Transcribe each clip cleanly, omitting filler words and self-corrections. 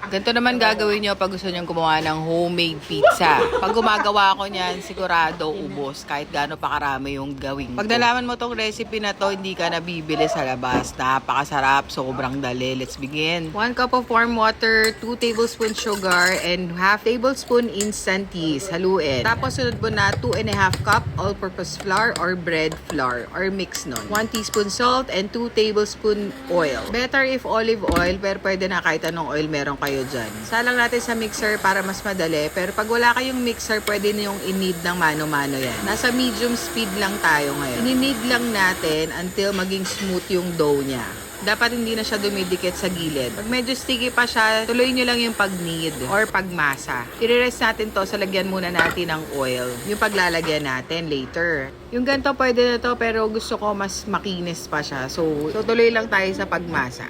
Ganito naman gagawin nyo pag gusto nyo gumawa ng homemade pizza. Pag gumagawa ko niyan, sigurado ubos kahit gaano pa karami yung gawin ko. Pag nalaman mo tong recipe na to, hindi ka nabibili sa labas. Napakasarap, sobrang dali. Let's begin. 1 cup of warm water, 2 tablespoons sugar, and half tablespoon instant yeast. Haluin. Tapos sunod mo na 2.5 cup all-purpose flour or bread flour or mix nun. 1 teaspoon salt and 2 tablespoon oil. Better if olive oil, pero pwede na kahit anong oil meron kayo dyan. Salang natin sa mixer para mas madali. Pero pag wala kayong mixer, pwede niyong in-knead ng mano-mano yan. Nasa medium speed lang tayo ngayon. In-knead lang natin until maging smooth yung dough niya. Dapat hindi na siya dumidikit sa gilid. Pag medyo sticky pa siya, tuloy nyo lang yung pag-knead or pagmasa. I-rest natin to sa lagyan muna natin ng oil. Yung paglalagyan natin later. Yung ganito pwede na to, pero gusto ko mas makinis pa siya. So tuloy lang tayo sa pagmasa.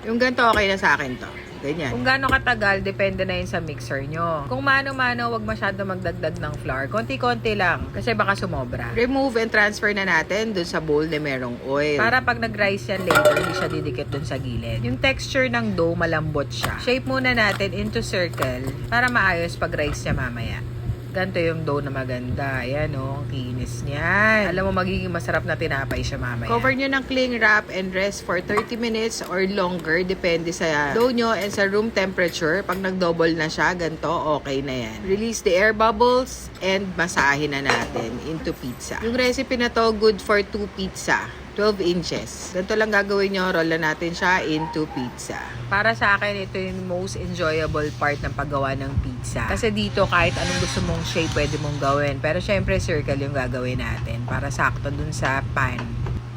Yung ganito, okay na sa akin to. Ganyan. Kung gaano katagal, depende na yun sa mixer nyo. Kung mano-mano, wag masyado magdagdag ng flour. Konti-konti lang, kasi baka sumobra. Remove and transfer na natin dun sa bowl na merong oil. Para pag nag-rise yan later, hindi siya didikit dun sa gilid. Yung texture ng dough, malambot siya. Shape muna natin into circle para maayos pag rise niya mamaya. Ganito yung dough na maganda. Ayan o, ang kinis niyan. Alam mo, magiging masarap na tinapay siya mamaya. Cover nyo ng cling wrap and rest for 30 minutes or longer. Depende sa dough nyo and sa room temperature. Pag nag-double na siya, ganito, okay na yan. Release the air bubbles and masahin na natin into pizza. Yung recipe na to, good for 2 pizza. 12 inches. Ganito lang gagawin nyo, roll na natin siya into pizza. Para sa akin, ito yung most enjoyable part ng paggawa ng pizza. Kasi dito, kahit anong gusto mong shape, pwede mong gawin. Pero syempre, circle yung gagawin natin para sakto dun sa pan.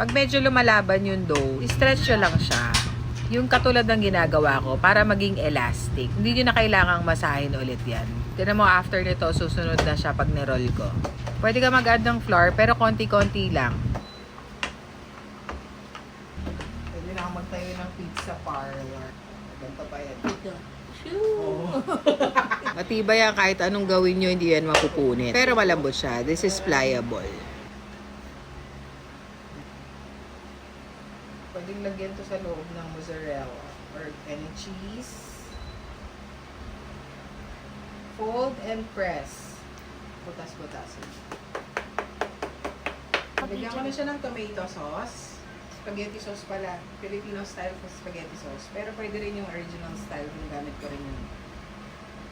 Pag medyo lumalaban yung dough, stretch nyo lang siya. Yung katulad ng ginagawa ko, para maging elastic. Hindi nyo na kailangang masahin ulit yan. Tignan mo, after nito, susunod na siya pag niroll ko. Pwede ka mag-add ng flour, pero konti-konti lang. Magtayo ng pizza parlor. Ganito pa yan. Ito. Oh. Matibay yan, kahit anong gawin nyo, hindi yan mapupunit. Pero malambot siya. This is pliable. Pwedeng lagyan to sa loob ng mozzarella or any cheese. Fold and press. Butas-butasin. Lagyan ko na siya ng tomato sauce. Spaghetti sauce pala. Filipino style for spaghetti sauce. Pero pwede rin yung original style. Ginagamit ko rin yun.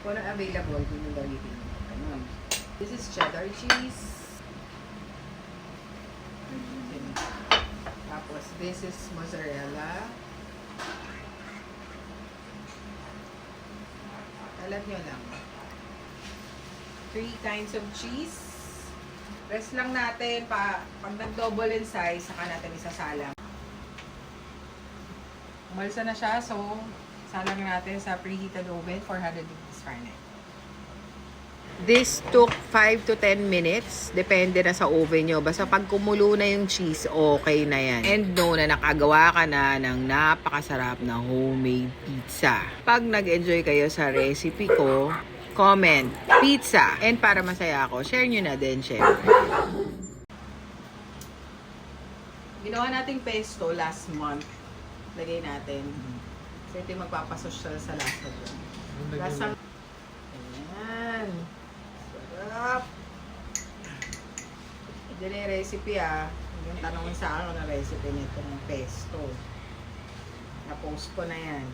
Kung ano available, yun yung gamitin. Ganun. This is cheddar cheese. Tapos, this is mozzarella. Alam nyo lang. 3 kinds of cheese. Rest lang natin. Pag nag-double in size, saka natin isasalang. Umalsa na siya, so salang natin sa preheated oven, 400 degrees Fahrenheit. This took 5 to 10 minutes. Depende na sa oven nyo. Basta pag kumulo na yung cheese, okay na yan. And know na nakagawa ka na ng napakasarap na homemade pizza. Pag nag-enjoy kayo sa recipe ko, comment, pizza. And para masaya ako, share nyo na din, syempre. Ginawa nating pesto last month. Lagay natin. Kasi ito yung magpapasosyal sa lasa doon. Lasang... Ayan. Sarap. Ito na yung recipe Yung tanongin sa akin na recipe nito ng pesto. Na-post ko na yan.